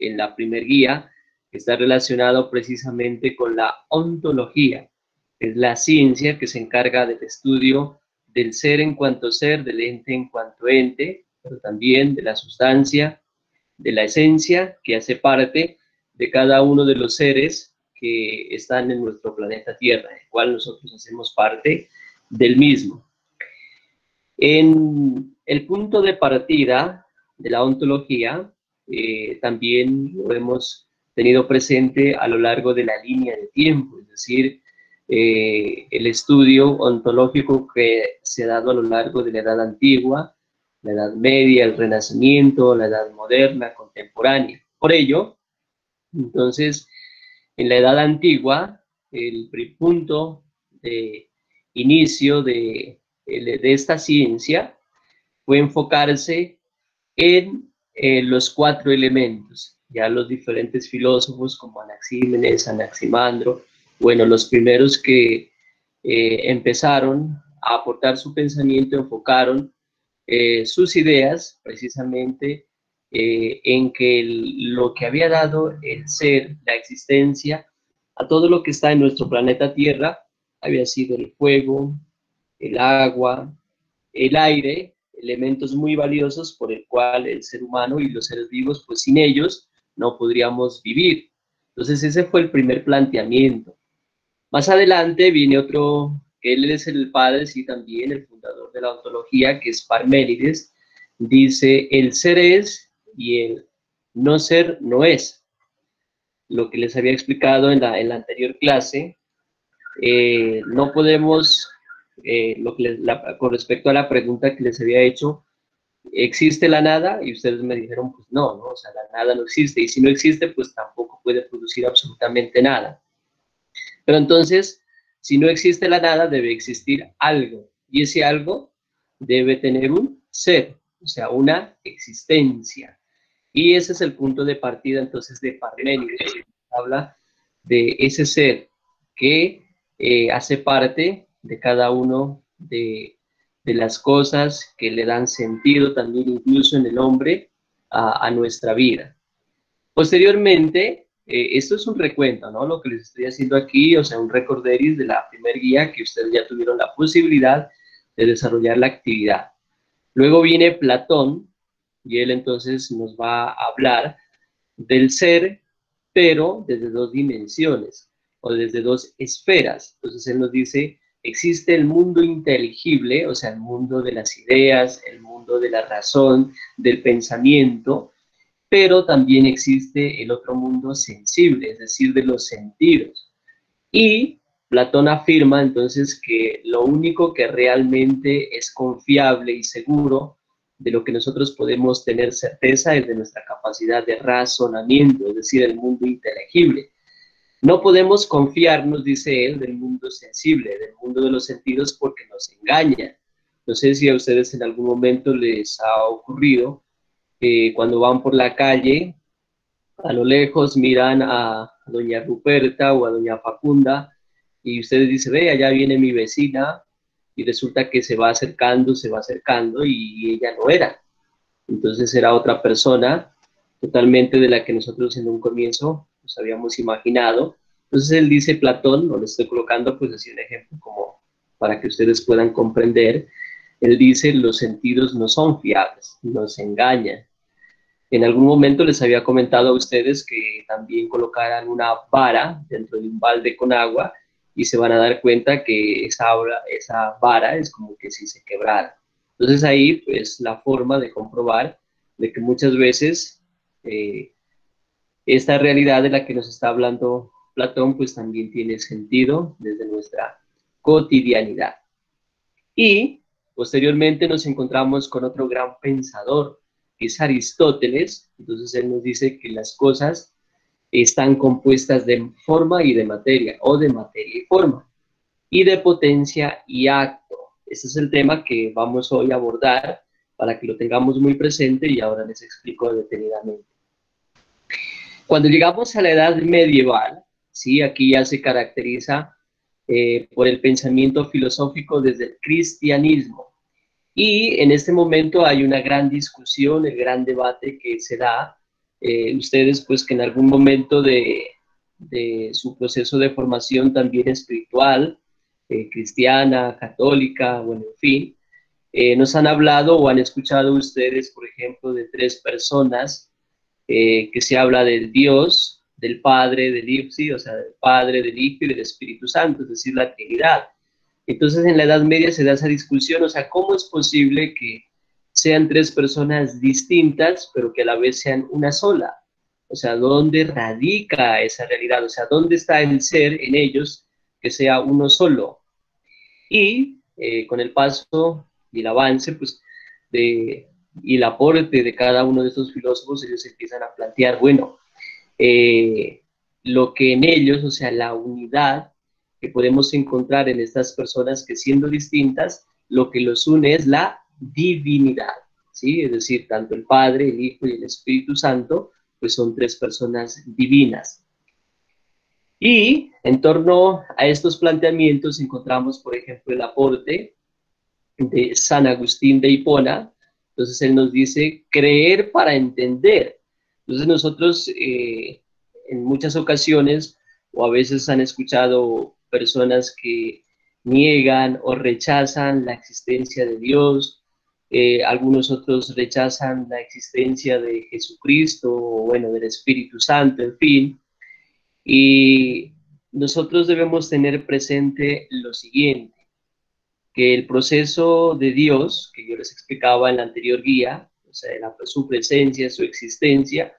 en la primer guía, que está relacionado precisamente con la ontología. Es la ciencia que se encarga del estudio del ser en cuanto ser, del ente en cuanto ente, pero también de la sustancia, de la esencia que hace parte de cada uno de los seres que están en nuestro planeta Tierra, el cual nosotros hacemos parte del mismo. En el punto de partida de la ontología, también lo hemos tenido presente a lo largo de la línea de tiempo, es decir, el estudio ontológico que se ha dado a lo largo de la Edad Antigua, la Edad Media, el Renacimiento, la Edad Moderna, contemporánea. Por ello, entonces, en la Edad Antigua, el punto de inicio de esta ciencia fue enfocarse en los 4 elementos. Ya los diferentes filósofos como Anaxímenes, Anaximandro, bueno, los primeros que empezaron a aportar su pensamiento, enfocaron sus ideas precisamente en que lo que había dado el ser, la existencia, a todo lo que está en nuestro planeta Tierra, había sido el fuego, el agua, el aire, elementos muy valiosos por el cual el ser humano y los seres vivos, pues sin ellos no podríamos vivir. Entonces ese fue el primer planteamiento. Más adelante viene otro, que él es el padre, sí, también el fundador de la ontología, que es Parménides, dice, el ser es y el no ser no es. Lo que les había explicado en la anterior clase, no podemos, con respecto a la pregunta que les había hecho, ¿existe la nada? Y ustedes me dijeron, pues no, ¿no? O sea, la nada no existe, y si no existe, pues tampoco puede producir absolutamente nada. Pero entonces, si no existe la nada, debe existir algo, y ese algo debe tener un ser, o sea, una existencia. Y ese es el punto de partida entonces de Parménides, habla de ese ser que hace parte de cada uno de las cosas que le dan sentido también incluso en el hombre a nuestra vida. Posteriormente, esto es un recuento, ¿no? Lo que les estoy haciendo aquí, o sea, un recorderis de la primer guía que ustedes ya tuvieron la posibilidad de desarrollar la actividad. Luego viene Platón, y él entonces nos va a hablar del ser, pero desde 2 dimensiones, o desde 2 esferas. Entonces él nos dice, existe el mundo inteligible, o sea, el mundo de las ideas, el mundo de la razón, del pensamiento, pero también existe el otro mundo sensible, es decir, de los sentidos. Y Platón afirma entonces que lo único que realmente es confiable y seguro, de lo que nosotros podemos tener certeza, es de nuestra capacidad de razonamiento, es decir, el mundo inteligible. No podemos confiarnos, dice él, del mundo sensible, del mundo de los sentidos, porque nos engaña. No sé si a ustedes en algún momento les ha ocurrido, cuando van por la calle, a lo lejos miran a doña Ruperta o a doña Facunda, y ustedes dicen, ve, allá viene mi vecina, y resulta que se va acercando, y ella no era. Entonces era otra persona totalmente de la que nosotros en un comienzo nos habíamos imaginado. Entonces él dice, Platón, no le estoy colocando pues así un ejemplo como para que ustedes puedan comprender, él dice, los sentidos no son fiables, nos engañan. En algún momento les había comentado a ustedes que también colocaran una vara dentro de un balde con agua y se van a dar cuenta que esa vara es como que si se quebrara. Entonces ahí pues la forma de comprobar de que muchas veces esta realidad de la que nos está hablando Platón pues también tiene sentido desde nuestra cotidianidad. Y posteriormente nos encontramos con otro gran pensador, que es Aristóteles. Entonces él nos dice que las cosas están compuestas de forma y de materia, o de materia y forma, y de potencia y acto. Ese es el tema que vamos hoy a abordar para que lo tengamos muy presente, y ahora les explico detenidamente. Cuando llegamos a la edad medieval, ¿sí? Aquí ya se caracteriza por el pensamiento filosófico desde el cristianismo. Y en este momento hay una gran discusión, el gran debate que se da ustedes pues que en algún momento de su proceso de formación también espiritual, cristiana, católica, bueno, en fin, nos han hablado o han escuchado ustedes, por ejemplo, de tres personas que se habla del Dios, del Padre, del Hijo, sí, o sea, del Padre, del Hijo y del Espíritu Santo, es decir, la Trinidad. Entonces, en la Edad Media se da esa discusión, o sea, ¿cómo es posible que sean tres personas distintas, pero que a la vez sean una sola? O sea, ¿dónde radica esa realidad? O sea, ¿dónde está el ser en ellos que sea uno solo? Y con el paso y el avance, pues, y el aporte de cada uno de estos filósofos, ellos empiezan a plantear, bueno, eh, lo que en ellos, o sea, la unidad que podemos encontrar en estas personas que siendo distintas, lo que los une es la divinidad, ¿sí? Es decir, tanto el Padre, el Hijo y el Espíritu Santo, pues son tres personas divinas. Y en torno a estos planteamientos encontramos, por ejemplo, el aporte de San Agustín de Hipona. Entonces él nos dice, creer para entender. Entonces nosotros en muchas ocasiones, o a veces han escuchado personas que niegan o rechazan la existencia de Dios, algunos otros rechazan la existencia de Jesucristo, o bueno, del Espíritu Santo, en fin, y nosotros debemos tener presente lo siguiente, que el proceso de Dios, que yo les explicaba en la anterior guía, o sea, su presencia, su existencia,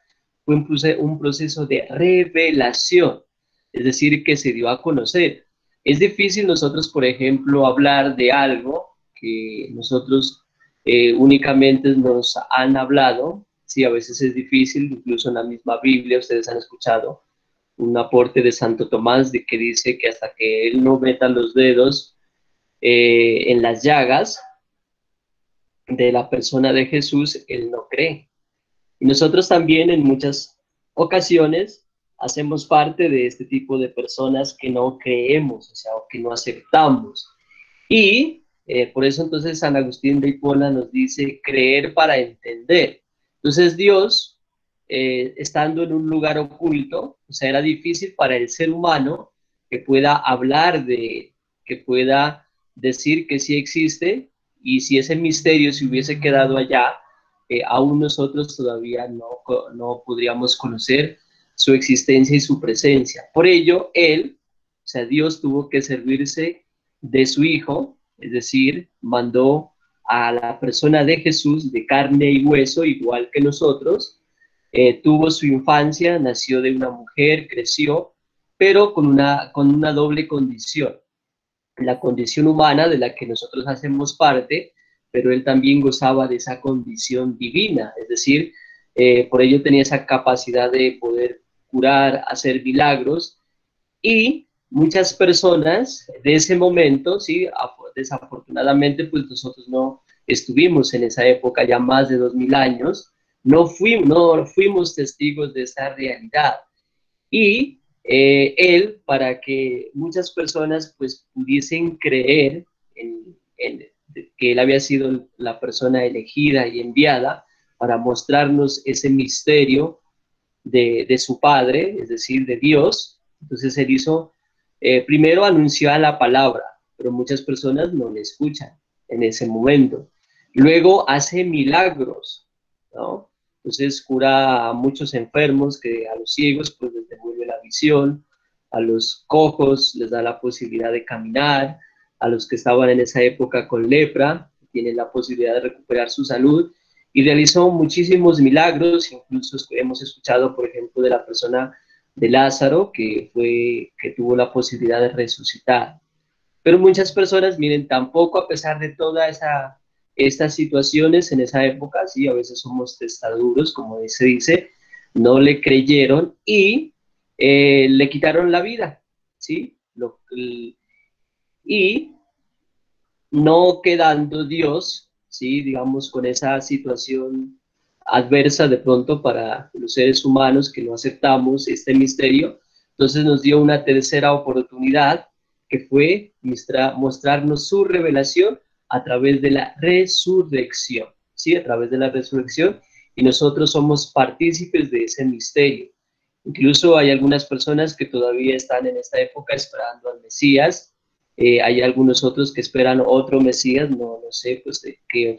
fue un proceso de revelación, es decir, que se dio a conocer. Es difícil nosotros, por ejemplo, hablar de algo que nosotros únicamente nos han hablado, sí, a veces es difícil, incluso en la misma Biblia ustedes han escuchado un aporte de Santo Tomás de que dice que hasta que él no meta los dedos en las llagas de la persona de Jesús, él no cree. Y nosotros también en muchas ocasiones hacemos parte de este tipo de personas que no creemos, o sea, o que no aceptamos. Y por eso entonces San Agustín de Hipona nos dice creer para entender. Entonces Dios, estando en un lugar oculto, o sea, era difícil para el ser humano que pueda hablar de, que pueda decir que sí existe, y si ese misterio se hubiese quedado allá, aún nosotros todavía no podríamos conocer su existencia y su presencia. Por ello, él, o sea, Dios tuvo que servirse de su Hijo, es decir, mandó a la persona de Jesús de carne y hueso, igual que nosotros, tuvo su infancia, nació de una mujer, creció, pero con una doble condición, la condición humana de la que nosotros hacemos parte, pero él también gozaba de esa condición divina, es decir, por ello tenía esa capacidad de poder curar, hacer milagros, y muchas personas de ese momento, sí, desafortunadamente, pues nosotros no estuvimos en esa época, ya más de 2000 años, no fuimos testigos de esa realidad. Y él, para que muchas personas pues pudiesen creer en que él había sido la persona elegida y enviada para mostrarnos ese misterio de su Padre, es decir, de Dios. Entonces él hizo, primero anunció la palabra, pero muchas personas no le escuchan en ese momento. Luego hace milagros, ¿no? Entonces cura a muchos enfermos, que a los ciegos pues les devuelve la visión, a los cojos les da la posibilidad de caminar, a los que estaban en esa época con lepra tienen la posibilidad de recuperar su salud, y realizó muchísimos milagros. Incluso hemos escuchado, por ejemplo, de la persona de Lázaro, que tuvo la posibilidad de resucitar. Pero muchas personas, miren, tampoco a pesar de todas estas situaciones en esa época, sí, a veces somos testaduros, como se dice, no le creyeron y le quitaron la vida, ¿sí? Y no quedando Dios, ¿sí? Digamos, con esa situación adversa de pronto para los seres humanos que no aceptamos este misterio, entonces nos dio una tercera oportunidad, que fue mostrarnos su revelación a través de la resurrección, ¿sí? A través de la resurrección, y nosotros somos partícipes de ese misterio. Incluso hay algunas personas que todavía están en esta época esperando al Mesías, hay algunos otros que esperan otro Mesías, no sé pues de qué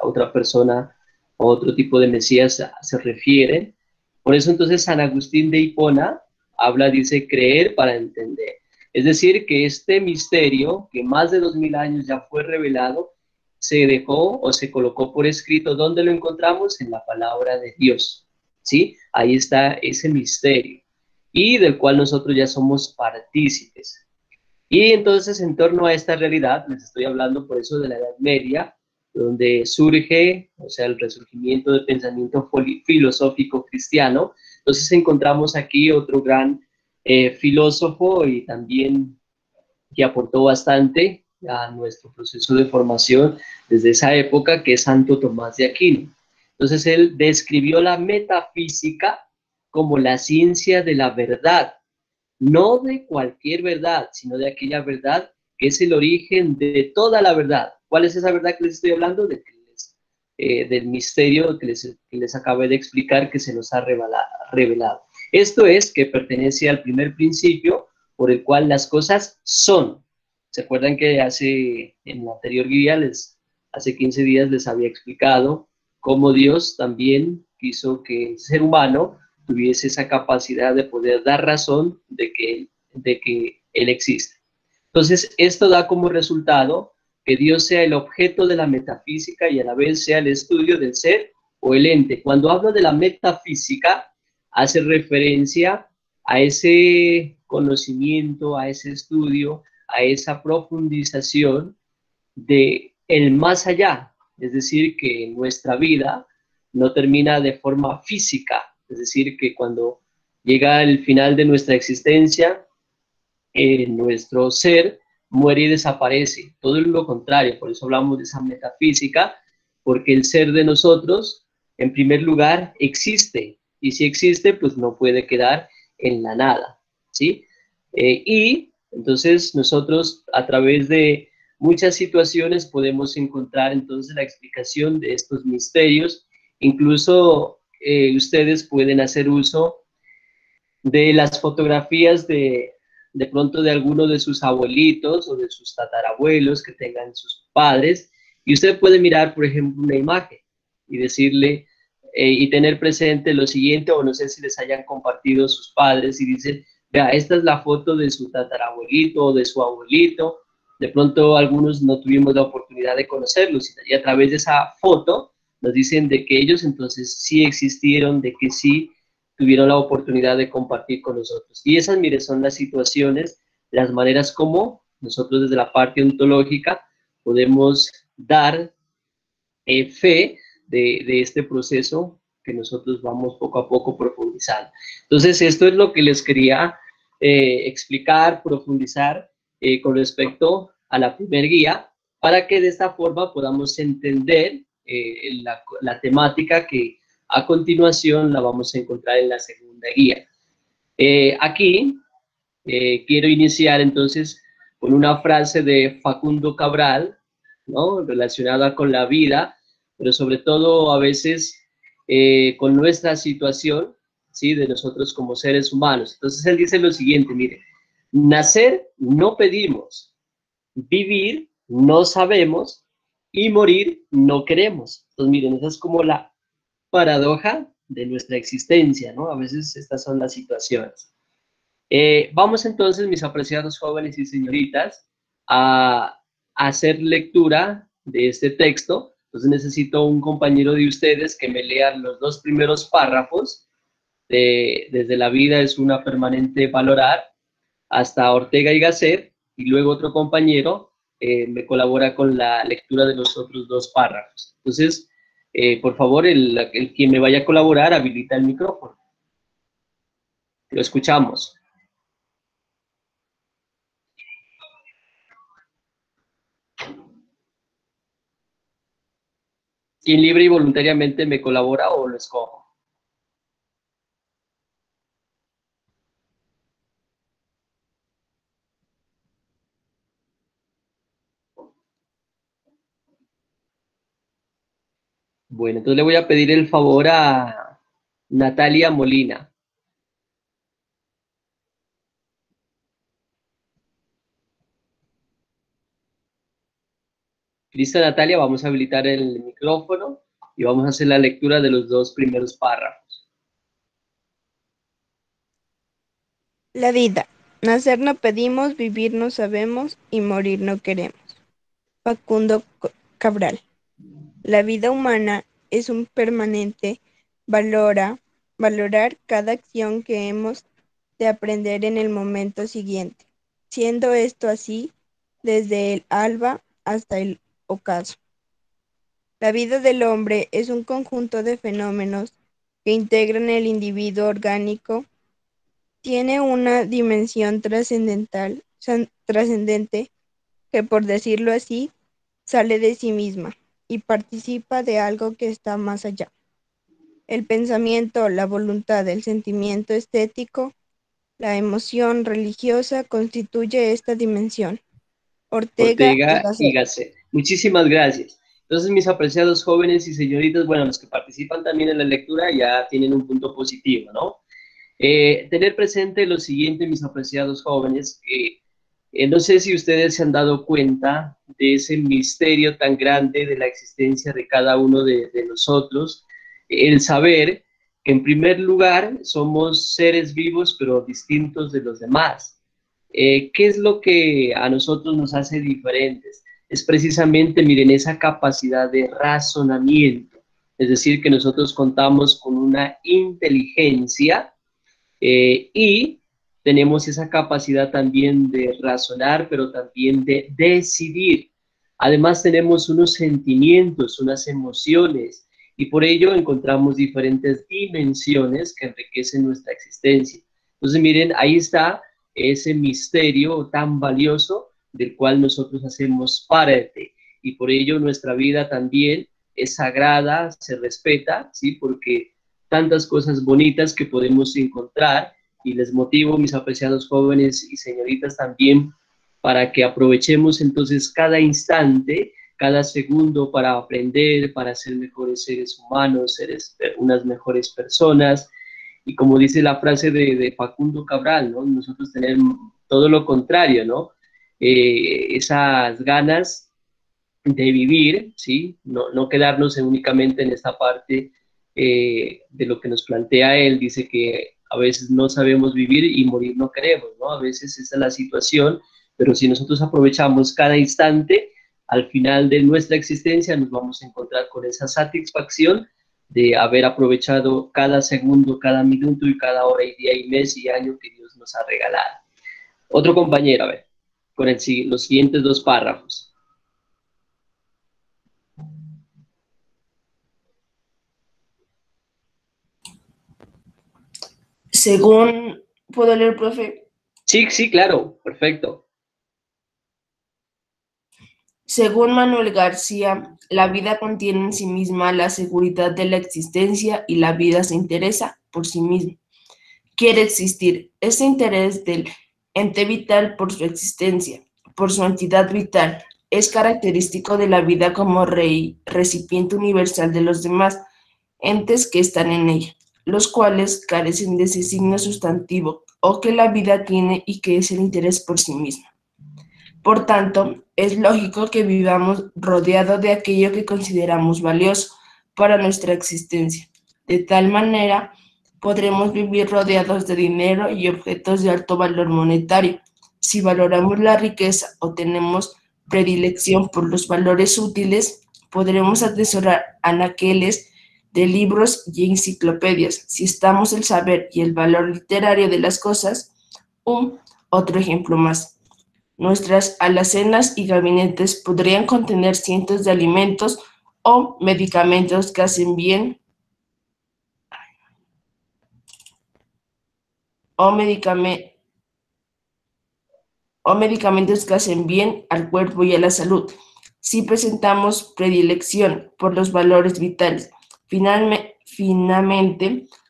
otra persona o otro tipo de Mesías se refiere. Por eso entonces San Agustín de Hipona habla, dice, creer para entender. Es decir, que este misterio, que más de 2000 años ya fue revelado, se dejó o se colocó por escrito. ¿Dónde lo encontramos? En la palabra de Dios, ¿sí? Ahí está ese misterio y del cual nosotros ya somos partícipes. Y entonces, en torno a esta realidad, les estoy hablando por eso de la Edad Media, donde surge, o sea, el resurgimiento del pensamiento filosófico cristiano. Entonces encontramos aquí otro gran filósofo y también que aportó bastante a nuestro proceso de formación desde esa época, que es Santo Tomás de Aquino. Entonces él describió la metafísica como la ciencia de la verdad, no de cualquier verdad, sino de aquella verdad que es el origen de toda la verdad. ¿Cuál es esa verdad que les estoy hablando? Del misterio que les acabé de explicar, que se nos ha revelado. Esto es que pertenece al primer principio por el cual las cosas son. ¿Se acuerdan que en la anterior guía, hace 15 días les había explicado cómo Dios también quiso que el ser humano tuviese esa capacidad de poder dar razón de que Él existe? Entonces, esto da como resultado que Dios sea el objeto de la metafísica y a la vez sea el estudio del ser o el ente. Cuando hablo de la metafísica, hace referencia a ese conocimiento, a ese estudio, a esa profundización de el más allá, es decir, que nuestra vida no termina de forma física, es decir, que cuando llega el final de nuestra existencia, nuestro ser muere y desaparece, todo lo contrario, por eso hablamos de esa metafísica, porque el ser de nosotros, en primer lugar, existe, y si existe, pues no puede quedar en la nada, ¿sí? Y entonces nosotros a través de muchas situaciones podemos encontrar entonces la explicación de estos misterios, incluso ustedes pueden hacer uso de las fotografías de pronto de alguno de sus abuelitos o de sus tatarabuelos que tengan sus padres, y usted puede mirar, por ejemplo, una imagen y decirle y tener presente lo siguiente, o no sé si les hayan compartido sus padres y dicen, vea, esta es la foto de su tatarabuelito o de su abuelito. De pronto algunos no tuvimos la oportunidad de conocerlos y a través de esa foto nos dicen de que ellos entonces sí existieron, de que sí tuvieron la oportunidad de compartir con nosotros. Y esas, mire, son las situaciones, las maneras como nosotros desde la parte ontológica podemos dar fe de este proceso que nosotros vamos poco a poco profundizando. Entonces, esto es lo que les quería explicar, profundizar con respecto a la primer guía, para que de esta forma podamos entender la temática que a continuación la vamos a encontrar en la segunda guía. Aquí quiero iniciar entonces con una frase de Facundo Cabral, ¿no? Relacionada con la vida, pero sobre todo a veces con nuestra situación, ¿sí? De nosotros como seres humanos. Entonces él dice lo siguiente, mire, nacer no pedimos, vivir no sabemos y morir no queremos. Entonces miren, esa es como la paradoja de nuestra existencia, ¿no? A veces estas son las situaciones. Vamos entonces, mis apreciados jóvenes y señoritas, a hacer lectura de este texto. Entonces necesito un compañero de ustedes que me lea los dos primeros párrafos de Desde la vida es una permanente valorar hasta Ortega y Gasset, y luego otro compañero me colabora con la lectura de los otros dos párrafos. Entonces, por favor, el quien me vaya a colaborar, habilita el micrófono. Lo escuchamos. ¿Quién libre y voluntariamente me colabora o lo escojo? Bueno, entonces le voy a pedir el favor a Natalia Molina. Listo, Natalia, vamos a habilitar el micrófono y vamos a hacer la lectura de los dos primeros párrafos. La vida. Nacer no pedimos, vivir no sabemos y morir no queremos. Facundo Cabral. La vida humana es un permanente valorar cada acción que hemos de aprender en el momento siguiente, siendo esto así desde el alba hasta el ocaso. La vida del hombre es un conjunto de fenómenos que integran el individuo orgánico. Tiene una dimensión trascendente que, por decirlo así, sale de sí misma y participa de algo que está más allá. El pensamiento, la voluntad, el sentimiento estético, la emoción religiosa constituye esta dimensión. Ortega y Ortega y Gasset. Gasset. Muchísimas gracias. Entonces, mis apreciados jóvenes y señoritas, bueno, los que participan también en la lectura ya tienen un punto positivo, ¿no? Tener presente lo siguiente, mis apreciados jóvenes, que no sé si ustedes se han dado cuenta de ese misterio tan grande de la existencia de cada uno de nosotros, el saber que en primer lugar somos seres vivos pero distintos de los demás. ¿Qué es lo que a nosotros nos hace diferentes? Es precisamente, miren, esa capacidad de razonamiento, es decir, que nosotros contamos con una inteligencia y tenemos esa capacidad también de razonar, pero también de decidir. Además tenemos unos sentimientos, unas emociones, y por ello encontramos diferentes dimensiones que enriquecen nuestra existencia. Entonces, miren, ahí está ese misterio tan valioso del cual nosotros hacemos parte, y por ello nuestra vida también es sagrada, se respeta, ¿sí? Porque tantas cosas bonitas que podemos encontrar y les motivo, mis apreciados jóvenes y señoritas, también para que aprovechemos entonces cada instante, cada segundo para aprender, para ser mejores seres humanos, seres, unas mejores personas. Y como dice la frase de Facundo Cabral, ¿no? Nosotros tenemos todo lo contrario, ¿no? Esas ganas de vivir, ¿sí? No quedarnos únicamente en esta parte de lo que nos plantea él, dice que a veces no sabemos vivir y morir no queremos, ¿no? A veces esa es la situación, pero si nosotros aprovechamos cada instante, al final de nuestra existencia nos vamos a encontrar con esa satisfacción de haber aprovechado cada segundo, cada minuto y cada hora y día y mes y año que Dios nos ha regalado. Otro compañero, a ver, con los siguientes dos párrafos. Según, ¿puedo leer, profe? Sí, sí, claro, perfecto. Según Manuel García, la vida contiene en sí misma la seguridad de la existencia y la vida se interesa por sí misma. Quiere existir. Ese interés del ente vital por su existencia, por su entidad vital, es característico de la vida como recipiente universal de los demás entes que están en ella, los cuales carecen de ese signo sustantivo o que la vida tiene y que es el interés por sí misma. Por tanto, es lógico que vivamos rodeado de aquello que consideramos valioso para nuestra existencia. De tal manera, podremos vivir rodeados de dinero y objetos de alto valor monetario. Si valoramos la riqueza o tenemos predilección por los valores útiles, podremos atesorar anaqueles de libros y enciclopedias. Si estamos el saber y el valor literario de las cosas, otro ejemplo más. Nuestras alacenas y gabinetes podrían contener cientos de alimentos o medicamentos que hacen bien o, medicamentos que hacen bien al cuerpo y a la salud. Si presentamos predilección por los valores vitales, finalmente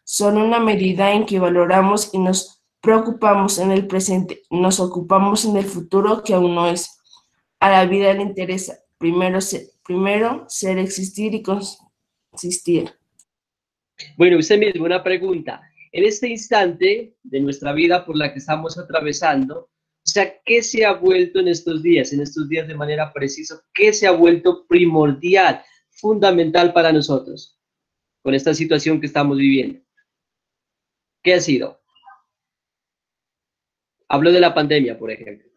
son una medida en que valoramos y nos preocupamos en el presente, nos ocupamos en el futuro que aún no es. A la vida le interesa primero ser existir y existir. Bueno, usted mismo, una pregunta. En este instante de nuestra vida por la que estamos atravesando, o sea, ¿qué se ha vuelto en estos días de manera precisa, qué se ha vuelto primordial, fundamental para nosotros con esta situación que estamos viviendo? ¿Qué ha sido? Hablo de la pandemia, por ejemplo,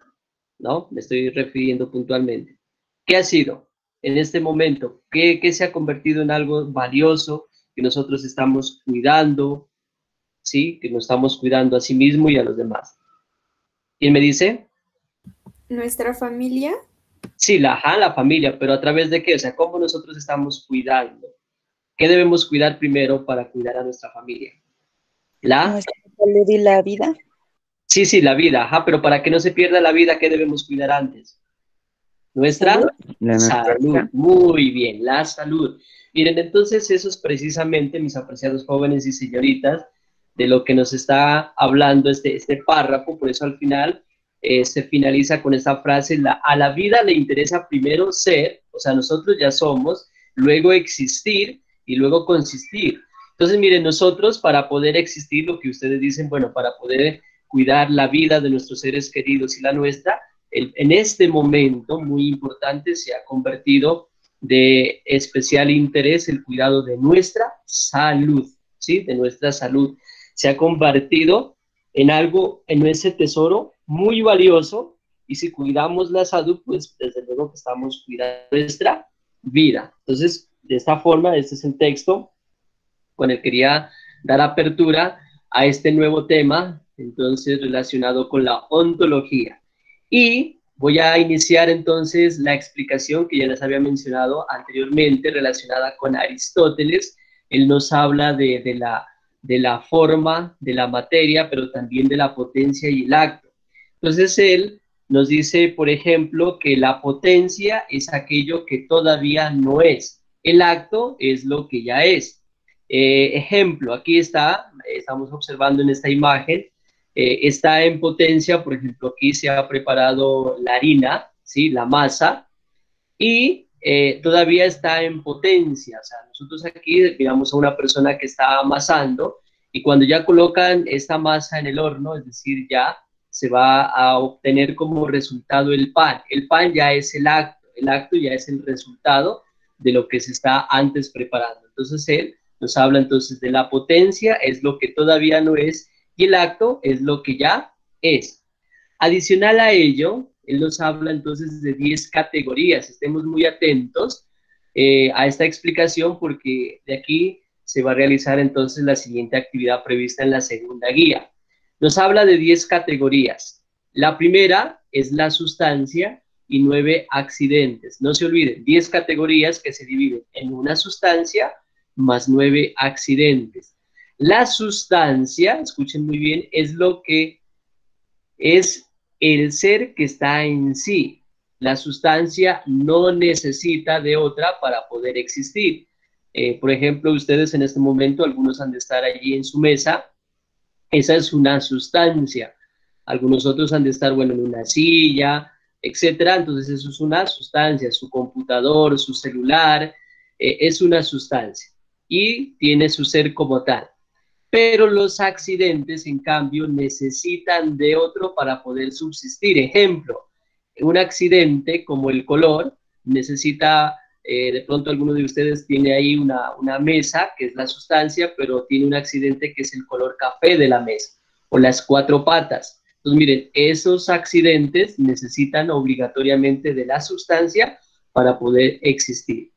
¿no? Me estoy refiriendo puntualmente. ¿Qué ha sido en este momento? ¿Qué se ha convertido en algo valioso que nosotros estamos cuidando, ¿sí? Que nos estamos cuidando a sí mismo y a los demás? ¿Quién me dice? ¿Nuestra familia? Sí, la familia, pero ¿a través de qué? O sea, ¿cómo nosotros estamos cuidando? ¿Qué debemos cuidar primero para cuidar a nuestra familia? Nuestra salud y la vida. Sí, la vida, ajá, pero para que no se pierda la vida, ¿qué debemos cuidar antes? Nuestra salud. Muy bien, la salud. Miren, entonces eso es precisamente, mis apreciados jóvenes y señoritas, de lo que nos está hablando este párrafo. Por eso al final se finaliza con esta frase: a la vida le interesa primero ser, o sea, nosotros ya somos, luego existir y luego consistir. Entonces, miren, nosotros para poder existir, lo que ustedes dicen, bueno, para poder cuidar la vida de nuestros seres queridos y la nuestra, en este momento muy importante se ha convertido de especial interés el cuidado de nuestra salud, ¿sí? De nuestra salud. Se ha convertido en algo, en ese tesoro muy valioso, y si cuidamos la salud, pues desde luego que estamos cuidando nuestra vida. Entonces, de esta forma, este es el texto con el que quería dar apertura a este nuevo tema, entonces relacionado con la ontología. Y voy a iniciar entonces la explicación que ya les había mencionado anteriormente, relacionada con Aristóteles. Él nos habla de la forma, de la materia, pero también de la potencia y el acto. Entonces él nos dice, por ejemplo, que la potencia es aquello que todavía no es. El acto es lo que ya es. Ejemplo, aquí estamos observando en esta imagen, está en potencia, por ejemplo, aquí se ha preparado la harina, ¿sí? La masa, y todavía está en potencia. O sea, nosotros aquí miramos a una persona que está amasando, y cuando ya colocan esta masa en el horno, es decir, ya se va a obtener como resultado el pan. El pan ya es el acto ya es el resultado de lo que se está antes preparando. Entonces él nos habla entonces de la potencia, es lo que todavía no es, y el acto es lo que ya es. Adicional a ello, él nos habla entonces de 10 categorías. Estemos muy atentos a esta explicación, porque de aquí se va a realizar entonces la siguiente actividad prevista en la segunda guía. Nos habla de 10 categorías. La primera es la sustancia y 9 accidentes. No se olviden, 10 categorías que se dividen en una sustancia más 9 accidentes. La sustancia, escuchen muy bien, es lo que es el ser que está en sí. La sustancia no necesita de otra para poder existir. Por ejemplo, ustedes en este momento, algunos han de estar allí en su mesa, esa es una sustancia. Algunos otros han de estar, bueno, en una silla, etcétera. Entonces eso es una sustancia. Su computador, su celular, es una sustancia y tiene su ser como tal. Pero los accidentes, en cambio, necesitan de otro para poder subsistir. Ejemplo, un accidente como el color necesita, de pronto alguno de ustedes tiene ahí una mesa, que es la sustancia, pero tiene un accidente que es el color café de la mesa, o las 4 patas. Entonces, miren, esos accidentes necesitan obligatoriamente de la sustancia para poder existir.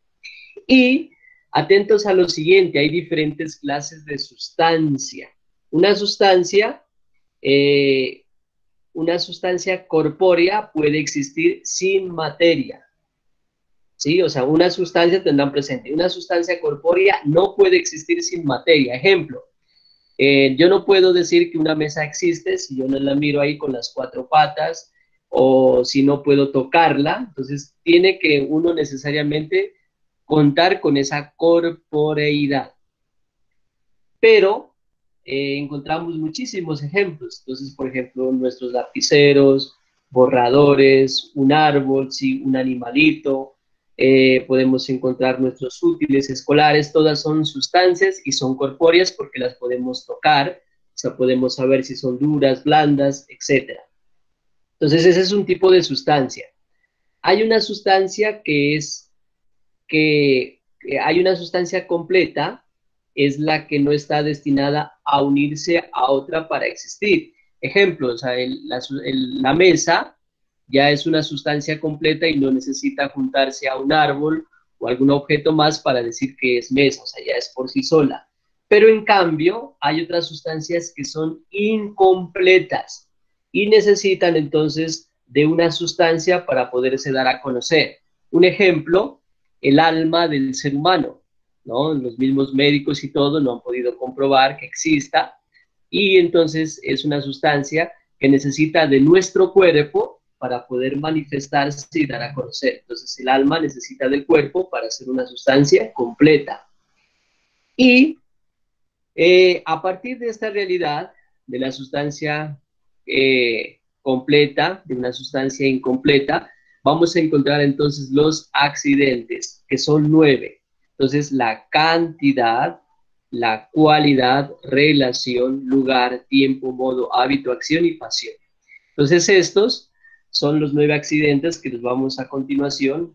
Y atentos a lo siguiente, hay diferentes clases de sustancia. Una sustancia corpórea puede existir sin materia, ¿sí? O sea, una sustancia, tendrán presente, una sustancia corpórea no puede existir sin materia. Ejemplo, yo no puedo decir que una mesa existe si yo no la miro ahí con las 4 patas, o si no puedo tocarla. Entonces tiene que uno necesariamente contar con esa corporeidad. Pero encontramos muchísimos ejemplos. Entonces, por ejemplo, nuestros lapiceros, borradores, un árbol, sí, un animalito, podemos encontrar nuestros útiles escolares, todas son sustancias y son corpóreas porque las podemos tocar, o sea, podemos saber si son duras, blandas, etc. Entonces, ese es un tipo de sustancia. Hay una sustancia hay una sustancia completa, es la que no está destinada a unirse a otra para existir. Ejemplo, o sea, la mesa ya es una sustancia completa y no necesita juntarse a un árbol o algún objeto más para decir que es mesa, o sea, ya es por sí sola. Pero en cambio, hay otras sustancias que son incompletas y necesitan entonces de una sustancia para poderse dar a conocer. Un ejemplo, el alma del ser humano, ¿no? Los mismos médicos y todo no han podido comprobar que exista, y entonces es una sustancia que necesita de nuestro cuerpo para poder manifestarse y dar a conocer. Entonces el alma necesita del cuerpo para ser una sustancia completa. Y a partir de esta realidad, de la sustancia completa, de una sustancia incompleta, vamos a encontrar entonces los accidentes, que son 9. Entonces, la cantidad, la cualidad, relación, lugar, tiempo, modo, hábito, acción y pasión. Entonces, estos son los 9 accidentes que los vamos a continuación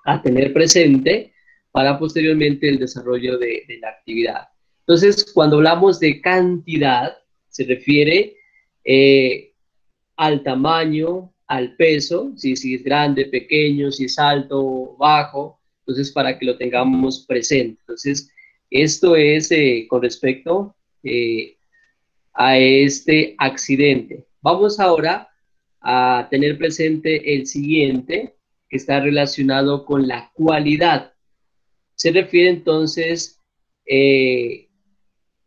a tener presente para posteriormente el desarrollo de la actividad. Entonces, cuando hablamos de cantidad, se refiere al tamaño, al peso, si es grande, pequeño, si es alto o bajo, entonces para que lo tengamos presente. Entonces, esto es con respecto a este accidente. Vamos ahora a tener presente el siguiente, que está relacionado con la cualidad. Se refiere entonces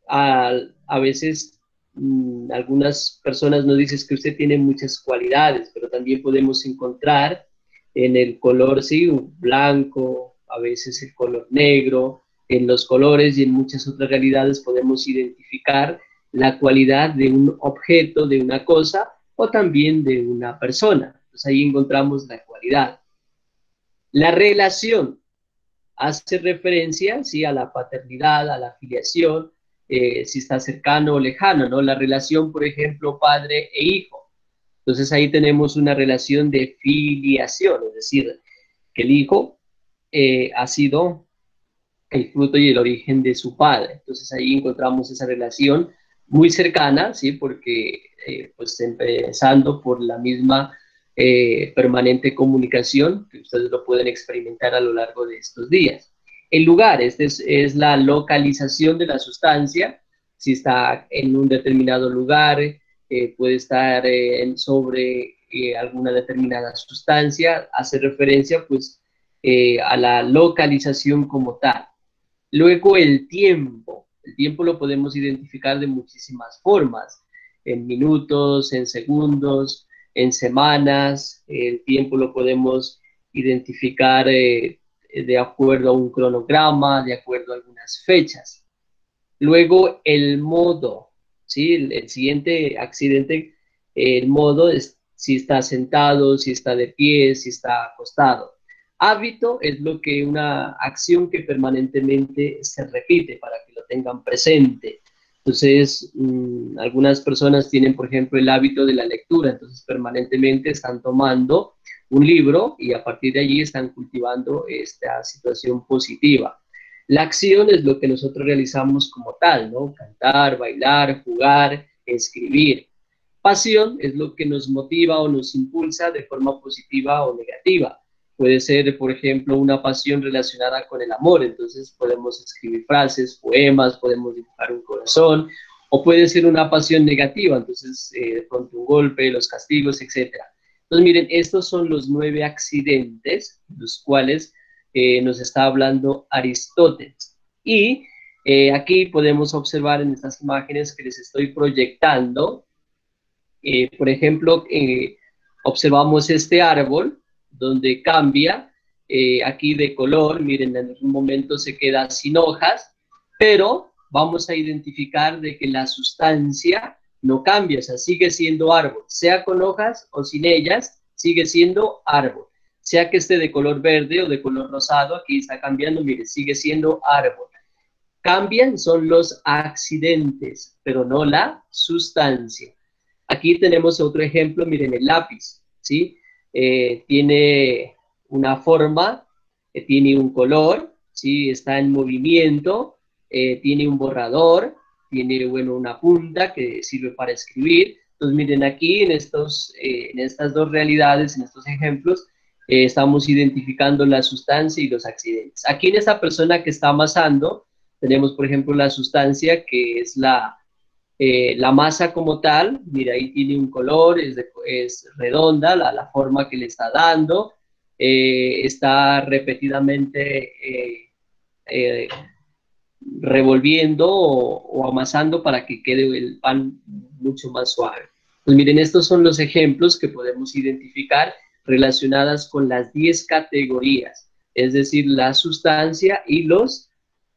a veces algunas personas nos dicen que usted tiene muchas cualidades, pero también podemos encontrar en el color, sí, blanco, a veces el color negro, en los colores y en muchas otras realidades podemos identificar la cualidad de un objeto, de una cosa o también de una persona. Entonces ahí encontramos la cualidad. La relación hace referencia, sí, a la paternidad, a la filiación, si está cercano o lejano, ¿no? La relación, por ejemplo, padre e hijo. Entonces ahí tenemos una relación de filiación, es decir, que el hijo ha sido el fruto y el origen de su padre. Entonces ahí encontramos esa relación muy cercana, ¿sí? Porque pues empezando por la misma permanente comunicación, que ustedes lo pueden experimentar a lo largo de estos días. El lugar, es la localización de la sustancia, si está en un determinado lugar, puede estar sobre alguna determinada sustancia, hace referencia pues a la localización como tal. Luego el tiempo lo podemos identificar de muchísimas formas, en minutos, en segundos, en semanas. El tiempo lo podemos identificar de acuerdo a un cronograma, de acuerdo a algunas fechas. Luego el modo, ¿sí? El siguiente accidente, el modo es si está sentado, si está de pie, si está acostado. Hábito es una acción que permanentemente se repite para que lo tengan presente. Entonces, algunas personas tienen, por ejemplo, el hábito de la lectura, entonces permanentemente están tomando un libro y a partir de allí están cultivando esta situación positiva. La acción es lo que nosotros realizamos como tal, ¿no? Cantar, bailar, jugar, escribir. Pasión es lo que nos motiva o nos impulsa de forma positiva o negativa. Puede ser, por ejemplo, una pasión relacionada con el amor, entonces podemos escribir frases, poemas, podemos dibujar un corazón, o puede ser una pasión negativa, entonces de pronto un golpe, los castigos, etc. Entonces miren, estos son los 9 accidentes, los cuales nos está hablando Aristóteles. Y aquí podemos observar en estas imágenes que les estoy proyectando, por ejemplo, observamos este árbol, donde cambia aquí de color, miren, en algún momento se queda sin hojas, pero vamos a identificar de que la sustancia no cambia, o sea, sigue siendo árbol, sea con hojas o sin ellas, sigue siendo árbol. sea que esté de color verde o de color rosado, aquí está cambiando, mire, sigue siendo árbol. Cambian son los accidentes, pero no la sustancia. Aquí tenemos otro ejemplo, miren el lápiz, ¿sí? Tiene una forma, tiene un color, ¿sí? Está en movimiento, tiene un borrador, tiene, bueno, una punta que sirve para escribir. Entonces, miren aquí en estas dos realidades, en estos ejemplos, estamos identificando la sustancia y los accidentes. Aquí en esta persona que está amasando, tenemos, por ejemplo, la sustancia que es la masa como tal. Mira, ahí tiene un color, es redonda la forma que le está dando, está repetidamente revolviendo o amasando para que quede el pan mucho más suave. Pues miren, estos son los ejemplos que podemos identificar relacionadas con las 10 categorías, es decir, la sustancia y los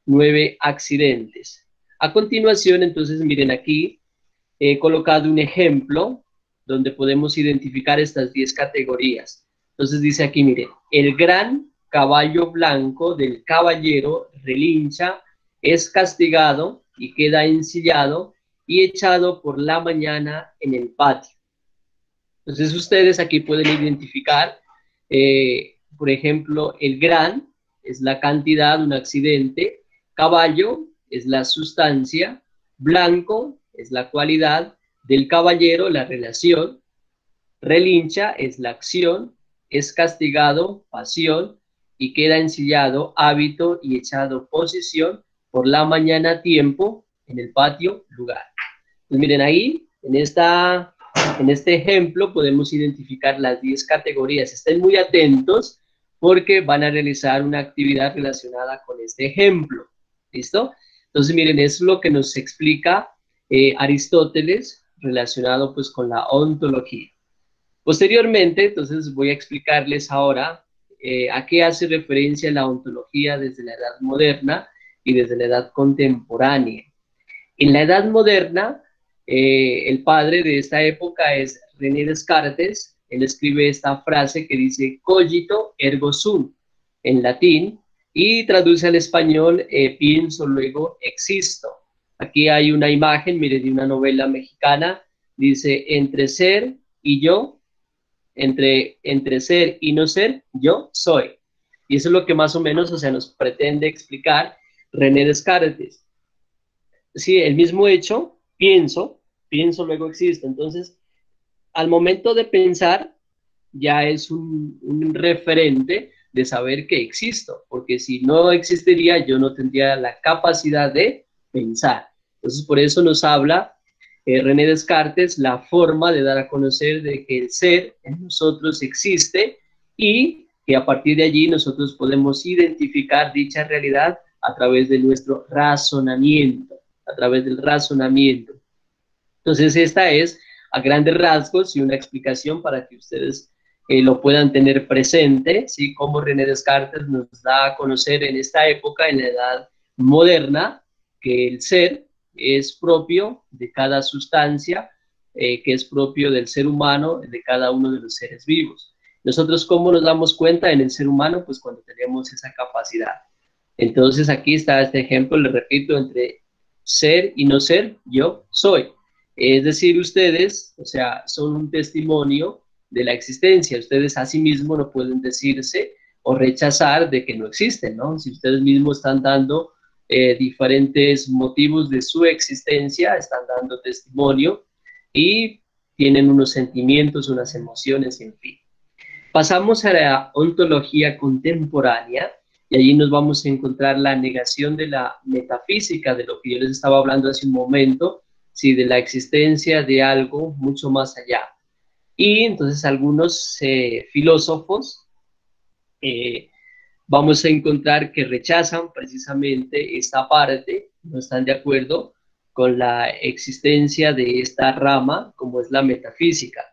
9 accidentes. A continuación, entonces, miren aquí, he colocado un ejemplo donde podemos identificar estas 10 categorías. Entonces dice aquí, miren, el gran caballo blanco del caballero relincha, es castigado y queda ensillado y echado por la mañana en el patio. Entonces ustedes aquí pueden identificar, por ejemplo, el gran es la cantidad, un accidente, caballo es la sustancia, blanco es la cualidad, del caballero la relación, relincha es la acción, es castigado, pasión, y queda ensillado, hábito, y echado, posición, por la mañana, tiempo, en el patio, lugar. Pues miren ahí, en este ejemplo podemos identificar las 10 categorías. Estén muy atentos porque van a realizar una actividad relacionada con este ejemplo. ¿Listo? Entonces miren, es lo que nos explica Aristóteles relacionado pues con la ontología. Posteriormente, entonces voy a explicarles ahora a qué hace referencia la ontología desde la edad moderna y desde la edad contemporánea. En la edad moderna, el padre de esta época es René Descartes. Él escribe esta frase que dice cogito ergo sum en latín y traduce al español pienso luego existo. Aquí hay una imagen, mire, de una novela mexicana, dice entre ser y yo, entre ser y no ser, yo soy. Y eso es lo que más o menos, o sea, nos pretende explicar René Descartes. Sí, el mismo hecho, pienso luego existo. Entonces, al momento de pensar, ya es un referente de saber que existo, porque si no existiría, yo no tendría la capacidad de pensar. Entonces, por eso nos habla René Descartes la forma de dar a conocer de que el ser en nosotros existe y que a partir de allí nosotros podemos identificar dicha realidad a través de nuestro razonamiento, a través del razonamiento. Entonces esta es a grandes rasgos y una explicación para que ustedes lo puedan tener presente, ¿sí? Como René Descartes nos da a conocer en esta época, en la edad moderna, que el ser es propio de cada sustancia, que es propio del ser humano, de cada uno de los seres vivos. Nosotros, ¿cómo nos damos cuenta en el ser humano? Pues cuando tenemos esa capacidad. Entonces aquí está este ejemplo, le repito, entre ser y no ser, yo soy. Es decir, ustedes, o sea, son un testimonio de la existencia. Ustedes a sí mismos no pueden decirse o rechazar de que no existen, ¿no? Si ustedes mismos están dando diferentes motivos de su existencia, están dando testimonio y tienen unos sentimientos, unas emociones, en fin. Pasamos a la ontología contemporánea y allí nos vamos a encontrar la negación de la metafísica, de lo que yo les estaba hablando hace un momento, sí, de la existencia de algo mucho más allá. Y entonces algunos filósofos vamos a encontrar que rechazan precisamente esta parte, no están de acuerdo con la existencia de esta rama como es la metafísica.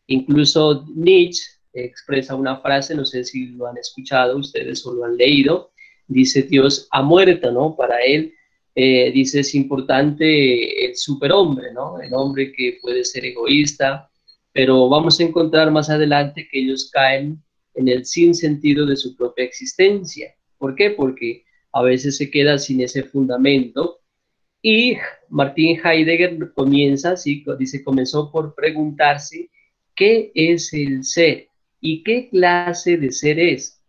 Incluso Nietzsche expresa una frase, no sé si lo han escuchado ustedes o lo han leído, dice Dios ha muerto, ¿no? Para él, dice es importante el superhombre, ¿no? El hombre que puede ser egoísta, pero vamos a encontrar más adelante que ellos caen en el sinsentido de su propia existencia. ¿Por qué? Porque a veces se queda sin ese fundamento. Y Martin Heidegger comienza, ¿sí? Dice, comenzó por preguntarse qué es el ser y qué clase de ser es.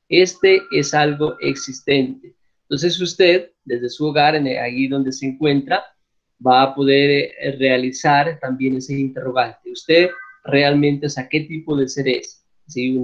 Este es algo existente. Entonces usted, desde su hogar, ahí donde se encuentra, va a poder realizar también ese interrogante. Usted realmente, o sea, ¿qué tipo de ser es? ¿Sí?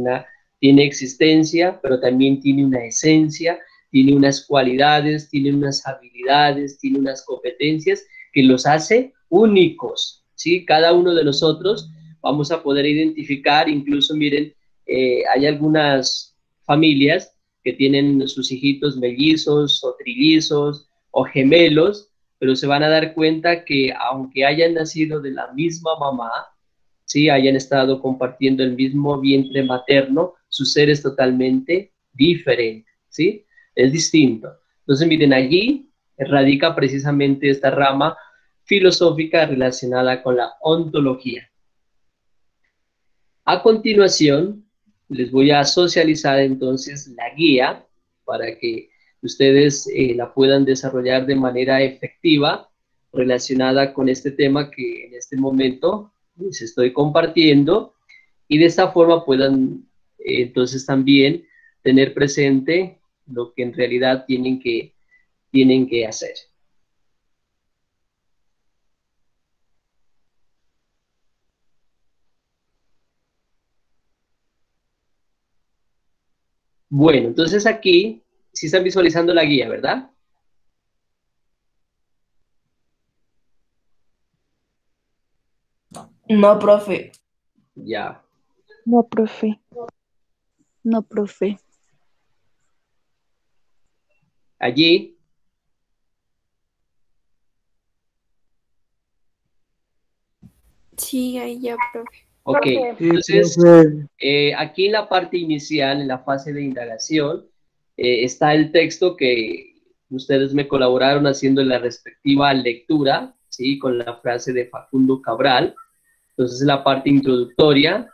Tiene existencia, pero también tiene una esencia, tiene unas cualidades, tiene unas habilidades, tiene unas competencias que los hace únicos, ¿sí? Cada uno de nosotros vamos a poder identificar, incluso miren, hay algunas familias que tienen sus hijitos mellizos o trillizos o gemelos, pero se van a dar cuenta que aunque hayan nacido de la misma mamá, ¿sí? Hayan estado compartiendo el mismo vientre materno, su ser es totalmente diferente, ¿sí? Es distinto. Entonces, miren, allí radica precisamente esta rama filosófica relacionada con la ontología. A continuación, les voy a socializar entonces la guía para que ustedes la puedan desarrollar de manera efectiva relacionada con este tema que en este momento les estoy compartiendo y de esta forma puedan entonces también tener presente lo que en realidad tienen que hacer. Bueno, entonces aquí sí están visualizando la guía, ¿verdad? No, profe. Ya. No, profe. No, profe. Allí, Sí, ahí ya, profe. ok. Entonces, aquí en la parte inicial, en la fase de indagación, está el texto que ustedes me colaboraron haciendo la respectiva lectura, ¿sí? Con la frase de Facundo Cabral. Entonces, la parte introductoria.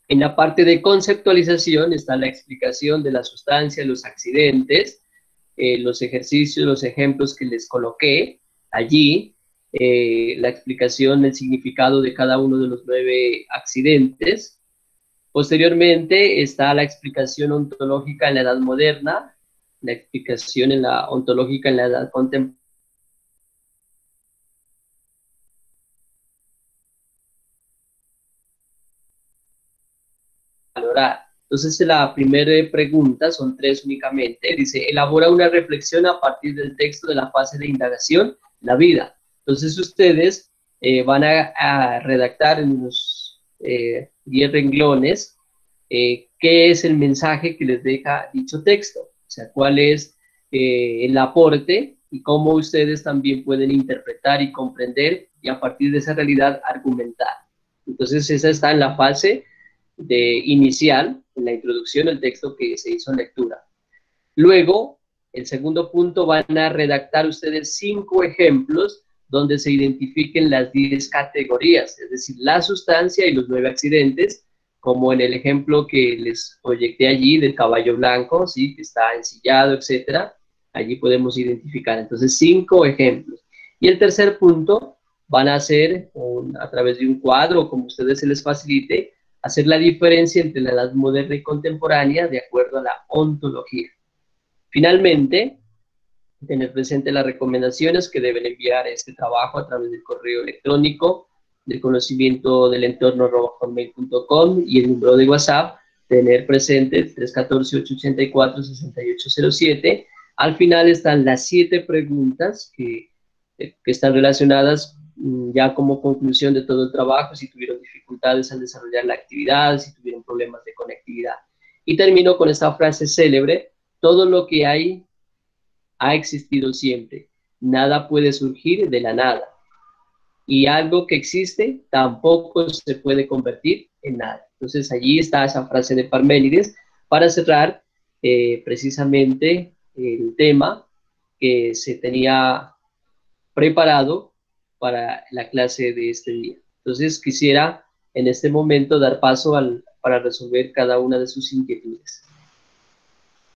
En la parte de conceptualización está la explicación de la sustancia, los accidentes, los ejercicios, los ejemplos que les coloqué allí, la explicación del significado de cada uno de los 9 accidentes. Posteriormente está la explicación ontológica en la Edad Moderna, la explicación en la ontológica en la Edad Contemporánea. Valorar. Entonces, la primera pregunta, son 3 únicamente, dice, elabora una reflexión a partir del texto de la fase de indagación, la vida. Entonces, ustedes van a redactar en unos 10 renglones qué es el mensaje que les deja dicho texto, o sea, cuál es el aporte y cómo ustedes también pueden interpretar y comprender y a partir de esa realidad argumentar. Entonces, esa está en la fase de inicial, en la introducción, el texto que se hizo en lectura. Luego, el segundo punto, van a redactar ustedes 5 ejemplos donde se identifiquen las 10 categorías, es decir, la sustancia y los 9 accidentes, como en el ejemplo que les proyecté allí del caballo blanco, ¿sí? Que está ensillado, etcétera. Allí podemos identificar. Entonces, 5 ejemplos. Y el tercer punto van a hacer, a través de un cuadro, como a ustedes se les facilite, hacer la diferencia entre la edad moderna y contemporánea de acuerdo a la ontología. Finalmente, tener presente las recomendaciones que deben enviar este trabajo a través del correo electrónico, del conocimiento del entorno @hotmail.com y el número de WhatsApp, tener presente 314-884-6807. Al final están las 7 preguntas que están relacionadas ya como conclusión de todo el trabajo, si tuvieron dificultades al desarrollar la actividad, si tuvieron problemas de conectividad. Y termino con esta frase célebre: todo lo que hay ha existido siempre, nada puede surgir de la nada, y algo que existe tampoco se puede convertir en nada. Entonces allí está esa frase de Parménides para cerrar precisamente el tema que se tenía preparado para la clase de este día. Entonces quisiera en este momento dar paso para para resolver cada una de sus inquietudes.